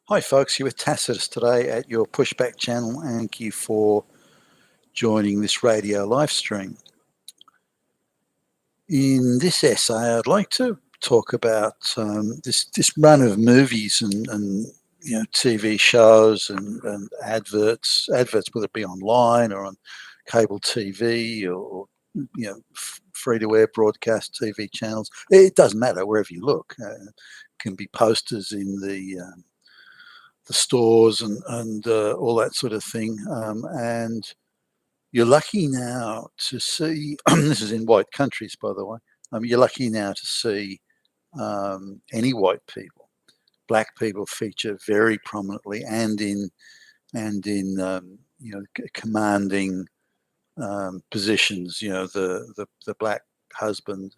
Hi, folks. You're with Tacitus today at your Pushback channel, and thank you for joining this radio live stream. In this essay, I'd like to talk about this run of movies and TV shows and adverts, whether it be online or on cable TV or free-to-air broadcast TV channels. It doesn't matter wherever you look. It can be posters in the stores and all that sort of thing. And you're lucky now to see, this is in white countries, by the way, you're lucky now to see any white people. Black people feature very prominently and in commanding positions. The black husband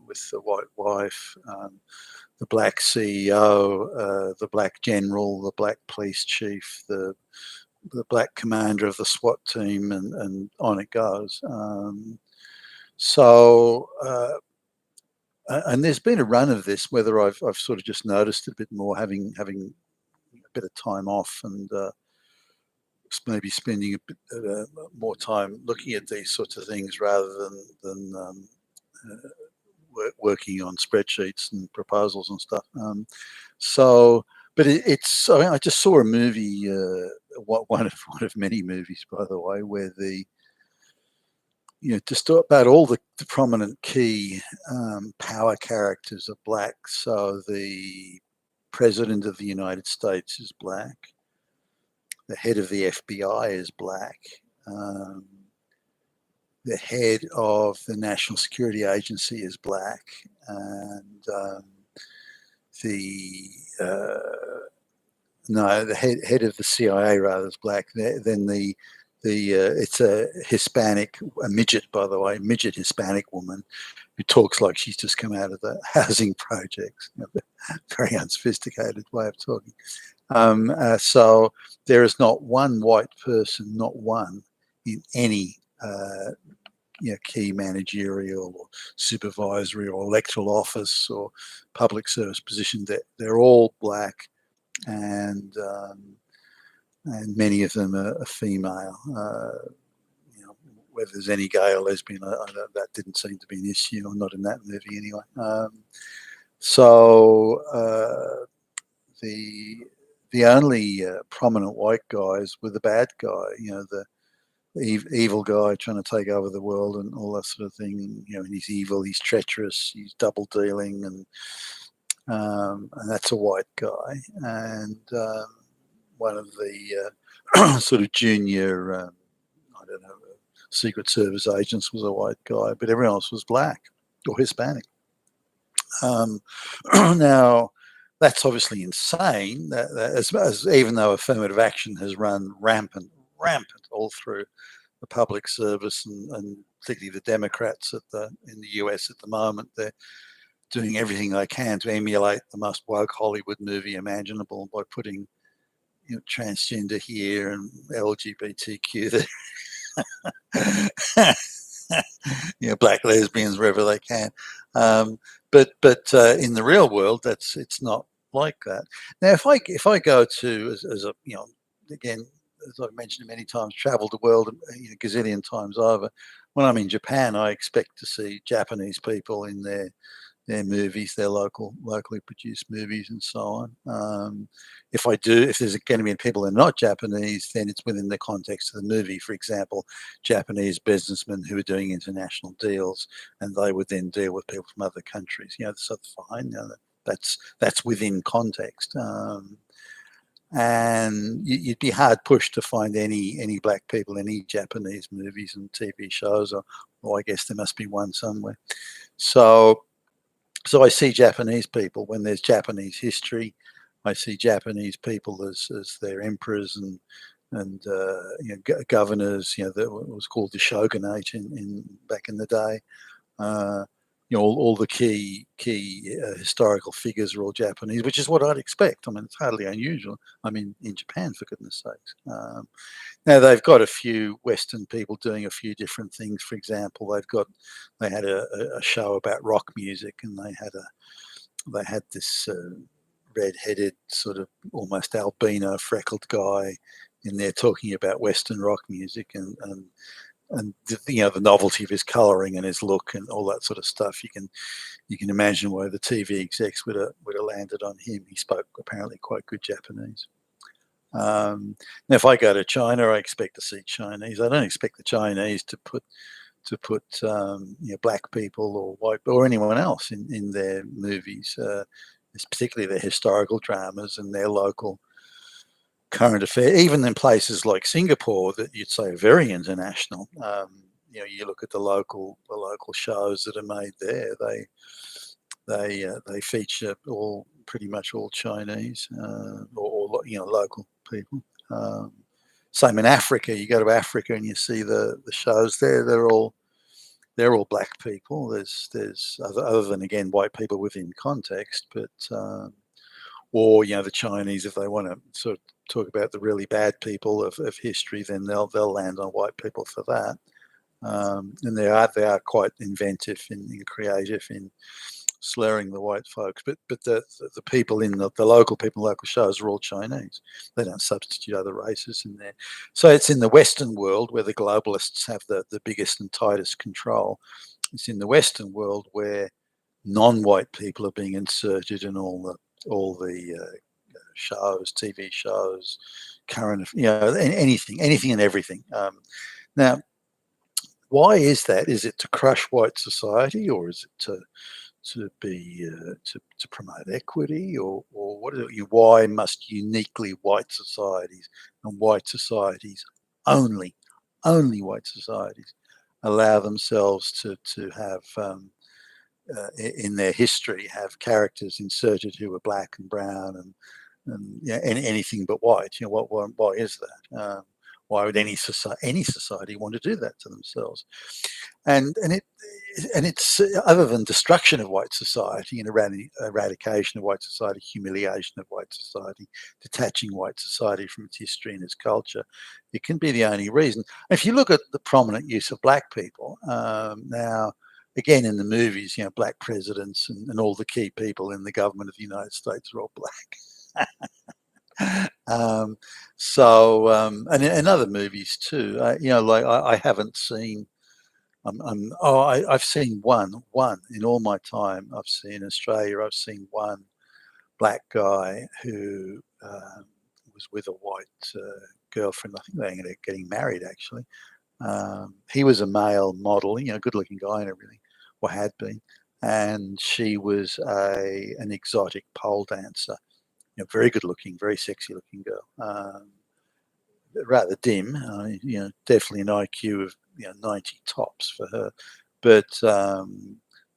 with the white wife, the black CEO, the black general, the black police chief, the black commander of the SWAT team, and on it goes. And there's been a run of this, whether I've sort of just noticed it a bit more, having a bit of time off and maybe spending a bit more time looking at these sorts of things rather than working on spreadsheets and proposals and stuff. But it's. I mean, I just saw a movie, one of many movies, by the way, where just about all the prominent key power characters are black. So the president of the United States is black. The head of the FBI is black. The head of the National Security Agency is black, and the head of the CIA rather is black. Then it's a Hispanic, a midget, by the way, midget Hispanic woman who talks like she's just come out of the housing projects. Very unsophisticated way of talking. So there is not one white person, not one, in any key managerial or supervisory or electoral office or public service position. That they're all black, and many of them are female. Whether there's any gay or lesbian, that didn't seem to be an issue, or not in that movie anyway. The only prominent white guys were the bad guy, the evil guy trying to take over the world and all that sort of thing. And he's evil, he's treacherous, he's double dealing, and that's a white guy. And one of the sort of junior, I don't know, Secret Service agents was a white guy, but everyone else was black or Hispanic. Now, that's obviously insane. As even though affirmative action has run rampant all through the public service, and particularly the Democrats in the US at the moment, they're doing everything they can to emulate the most woke Hollywood movie imaginable by putting transgender here and LGBTQ there. Black lesbians wherever they can. But in the real world, it's not like that. Now, if I go to as a again, as I've mentioned many times, travel the world a gazillion times over. When I'm in Japan, I expect to see Japanese people in their movies, their locally produced movies, and so on. If there's going to be people that are not Japanese, then it's within the context of the movie. For example, Japanese businessmen who are doing international deals, and they would then deal with people from other countries. So fine. That's within context. And you'd be hard pushed to find any black people in any Japanese movies and TV shows, or I guess there must be one somewhere. So I see Japanese people when there's Japanese history. I see Japanese people as their emperors and governors. That was called the shogunate in back in the day. All the key historical figures are all Japanese, which is what I'd expect. I mean, it's hardly unusual. I mean, in Japan, for goodness sakes. Now they've got a few Western people doing a few different things. For example, they had a show about rock music, and they had this red-headed, sort of almost albino, freckled guy in there talking about Western rock music and the novelty of his colouring and his look and all that sort of stuff. You can imagine why the TV execs would have landed on him. He spoke apparently quite good Japanese. Now, if I go to China, I expect to see Chinese. I don't expect the Chinese to put black people or white or anyone else in their movies. It's particularly their historical dramas and their local current affairs. Even in places like Singapore, that you'd say are very international. You look at the local shows that are made there. They feature pretty much all Chinese or local people. Same in Africa. You go to Africa and you see the shows there. They're all black people. There's other than again white people within context, but or the Chinese, if they want to sort of talk about the really bad people of history, then they'll land on white people for that. And they are quite inventive and creative in slurring the white folks, but the people in the local people, local shows are all Chinese. They don't substitute other races in there. So it's in the Western world where the globalists have the biggest and tightest control. It's in the Western world where non-white people are being inserted in all the shows, TV shows, current, anything and everything. Now, why is that? Is it to crush white society, or is it to promote equity, or what are you? Why must uniquely white societies and white societies only white societies allow themselves to have in their history have characters inserted who are black and brown and anything but white? Why is that? Why would any society want to do that to themselves? And it's other than destruction of white society and eradication of white society, humiliation of white society, detaching white society from its history and its culture, it can be the only reason. If you look at the prominent use of black people now, again in the movies, black presidents and all the key people in the government of the United States are all black. And in other movies too, like I haven't seen. I've seen one in all my time. I've seen in Australia. I've seen one black guy who was with a white girlfriend. I think they ended up getting married actually. He was a male model, good-looking guy and everything, or had been, and she was an exotic pole dancer. Very good-looking, very sexy-looking girl. Rather dim, definitely an IQ of 90 tops for her, but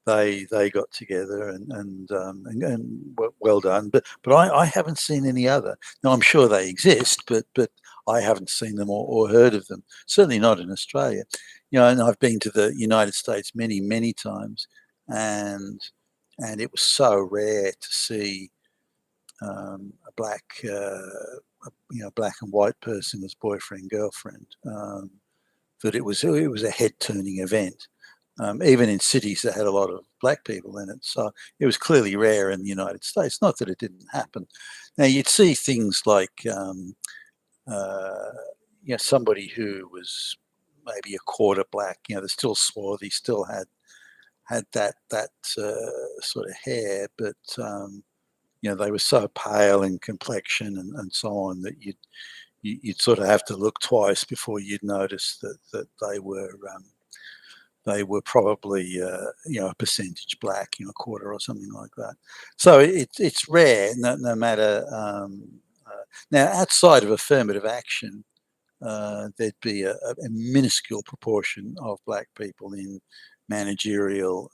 they got together and well done. But I haven't seen any other. Now I'm sure they exist, but I haven't seen them or heard of them. Certainly not in Australia. And I've been to the United States many times, and it was so rare to see a black. Black and white person as boyfriend girlfriend, that it was a head turning event, even in cities that had a lot of black people in it. So it was clearly rare in the United States. Not that it didn't happen. Now you'd see things like somebody who was maybe a quarter black, they're still swarthy, still had that sort of hair, but they were so pale in complexion and so on that you'd sort of have to look twice before you'd notice that they were probably a percentage black, a quarter or something like that. So it's rare, no matter. Now, outside of affirmative action, there'd be a minuscule proportion of black people in managerial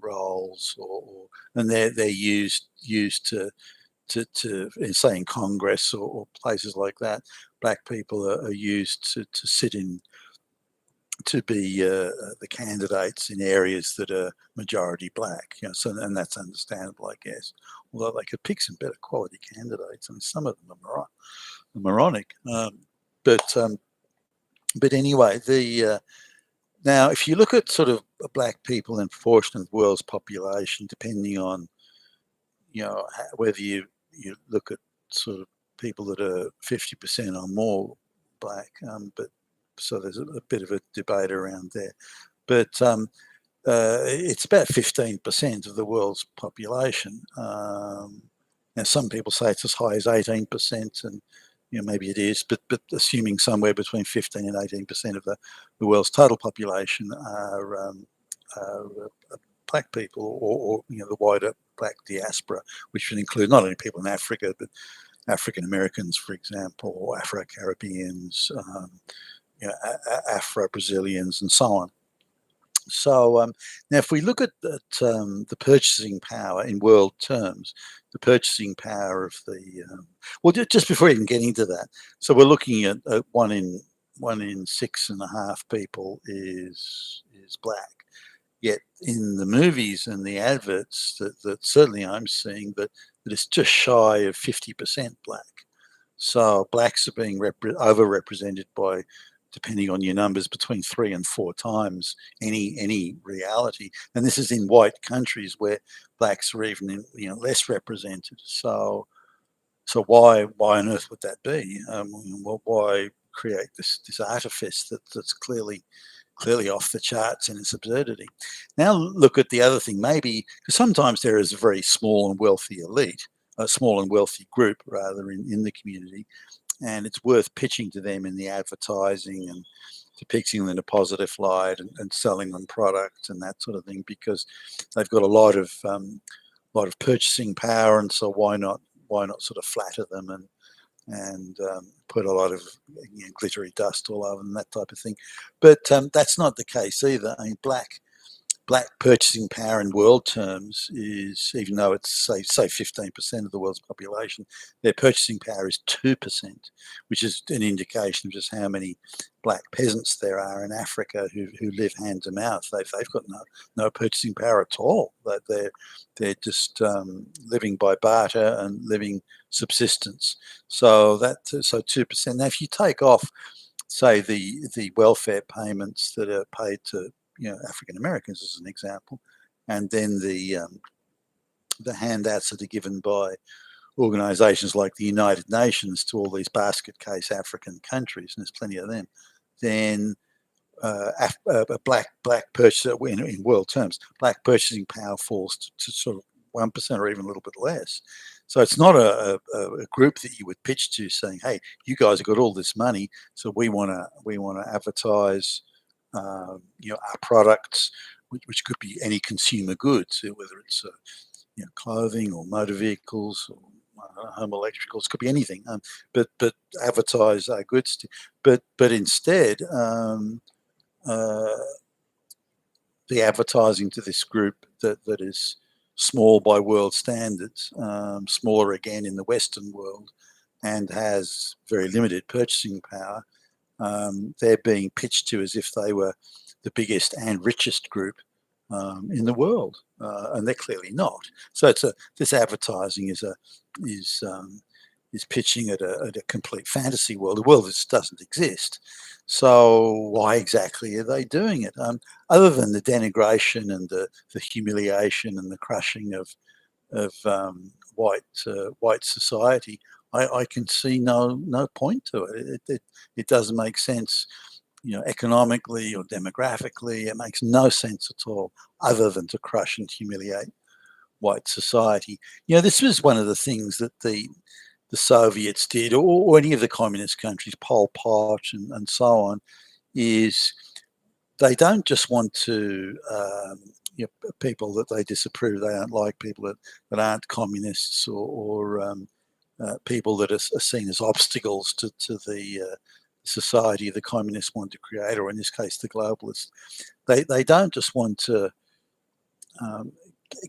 roles, and they're used to say in Congress or places like that. Black people are used to sit in, to be the candidates in areas that are majority black. So and that's understandable, I guess. Although they could pick some better quality candidates, and some of them are moronic. But anyway, now, if you look at sort of black people in proportion of the world's population, depending on whether you you look at sort of people that are 50% or more black, but so there's a bit of a debate around there. But it's about 15% of the world's population. Now, some people say it's as high as 18%, and maybe it is, but assuming somewhere between 15 and 18% of the world's total population are black people, or the wider black diaspora, which would include not only people in Africa, but African Americans, for example, or Afro-Caribbeans, Afro-Brazilians, and so on. So now, if we look at the purchasing power in world terms, the purchasing power of well, just before even getting to that, so we're looking at 1 in 6.5 people is black. Yet in the movies and the adverts that certainly I'm seeing, that it's just shy of 50% black. So blacks are being overrepresented by, depending on your numbers, between 3 and 4 times any reality. And this is in white countries where blacks are even less represented. So why on earth would that be? Well, why create this artifice that's clearly off the charts in its absurdity? Now look at the other thing, maybe, because sometimes there is a very small and wealthy elite, a small and wealthy group rather, in the community, and it's worth pitching to them in the advertising and depicting them in a positive light, and selling them products and that sort of thing, because they've got a lot of purchasing power, and so why not sort of flatter them and put a lot of glittery dust all over them, that type of thing. But that's not the case either. I mean, black purchasing power in world terms is, even though it's say 15% of the world's population, their purchasing power is 2%, which is an indication of just how many black peasants there are in Africa who live hand to mouth. They've got no purchasing power at all. They're just living by barter and living subsistence. So 2%. Now, if you take off, say, the welfare payments that are paid to African Americans as an example, and then the handouts that are given by organisations like the United Nations to all these basket case African countries, and there's plenty of them, then a black purchaser, in world terms, black purchasing power falls to sort of 1% or even a little bit less. So it's not a group that you would pitch to saying, "Hey, you guys have got all this money, so we want to advertise our products," which could be any consumer goods, whether it's clothing or motor vehicles or home electricals, could be anything. But advertise our goods. But instead, the advertising to this group that is small by world standards, smaller again in the Western world, and has very limited purchasing power. They're being pitched to as if they were the biggest and richest group in the world, and they're clearly not. So this advertising is pitching at a complete fantasy world, a world that doesn't exist. So why exactly are they doing it? Other than the denigration and the humiliation and the crushing of white society, I can see no point to it. It doesn't make sense, economically or demographically. It makes no sense at all, other than to crush and humiliate white society. This was one of the things that the Soviets did, or any of the communist countries, Pol Pot and so on, is they don't just want to people that they disapprove, they don't like, people that aren't communists, or people that are seen as obstacles to the society the communists want to create, or in this case the globalists. They don't just want to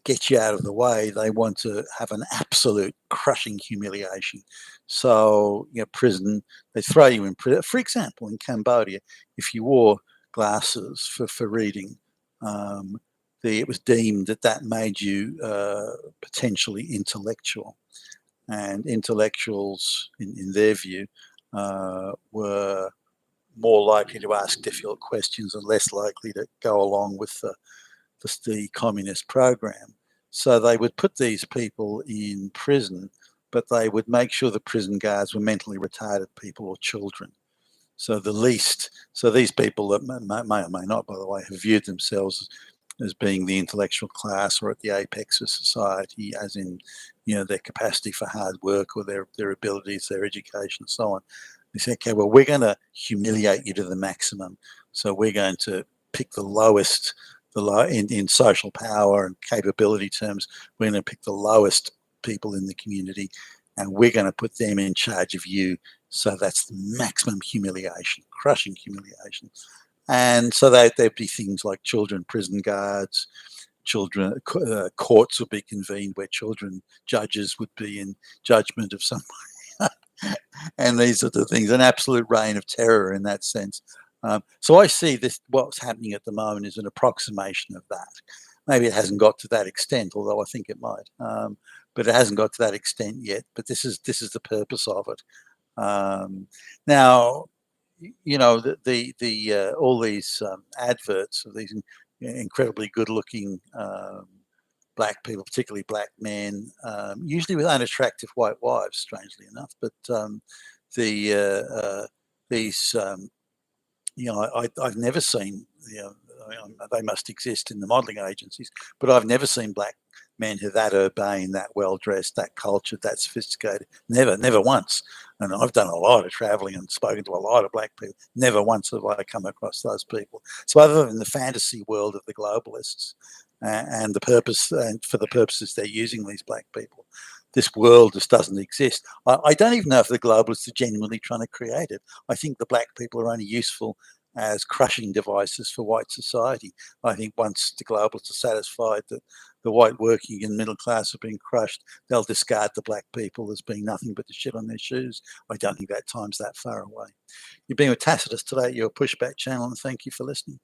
get you out of the way. They want to have an absolute crushing humiliation. So, prison, they throw you in prison. For example, in Cambodia, if you wore glasses for reading, it was deemed that made you potentially intellectual. And intellectuals, in their view, were more likely to ask difficult questions and less likely to go along with the communist program. So they would put these people in prison, but they would make sure the prison guards were mentally retarded people or children. So these people that may or may not, by the way, have viewed themselves as being the intellectual class or at the apex of society, as in, their capacity for hard work or their abilities, their education, and so on. They say, okay, well, we're going to humiliate you to the maximum. So we're going to pick the lowest, in social power and capability terms, we're going to pick the lowest people in the community, and we're going to put them in charge of you. So that's the maximum humiliation, crushing humiliation. And so there'd be things like children prison guards, children courts would be convened where children judges would be in judgment of some and these sort of things, an absolute reign of terror in that sense. So I see this, what's happening at the moment is an approximation of that. Maybe it hasn't got to that extent, although I think it might. But it hasn't got to that extent yet. But this is the purpose of it. Now, the all these adverts of these incredibly good-looking black people, particularly black men, usually with unattractive white wives, strangely enough. But these, I've never seen, they must exist in the modelling agencies, but I've never seen black men who are that urbane, that well dressed, that cultured, that sophisticated. Never once. And I've done a lot of traveling and spoken to a lot of black people. Never once have I come across those people. So other than the fantasy world of the globalists and for the purposes they're using these black people, this world just doesn't exist. I don't even know if the globalists are genuinely trying to create it. I think the black people are only useful as crushing devices for white society. I think once the globalists are satisfied that the white working and middle class have been crushed, they'll discard the black people as being nothing but the shit on their shoes. I don't think that time's that far away. You've been with Tacitus today at your Pushback channel, and thank you for listening.